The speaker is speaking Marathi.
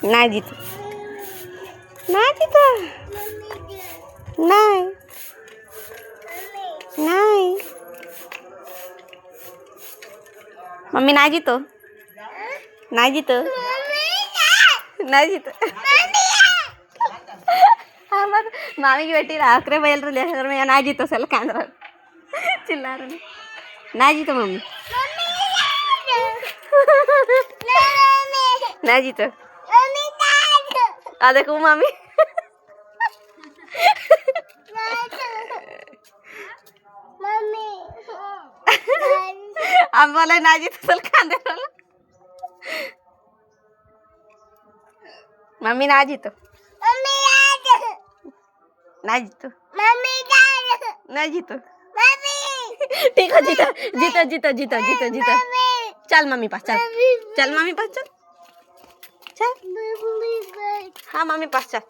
नाही जित नाही तिथं नाही नाही मम्मी नाही जितो नाही जितो नहीं जीत मामी की बेटी आखरे बैल रही मैं ना जीतो सल कांद्र चिल्ला रहे ना जीतो मम्मी ना जीतो आ देखो मामी अब बोले ना जीतो सल कांद्र मम्मी ना जीतो ना जीतो ना जीतो ठीक है जीतो जीतो जीतो जीतो जीतो जीतो चल मम्मी पास चल चल मम्मी पास चल चल हाँ मम्मी पास चल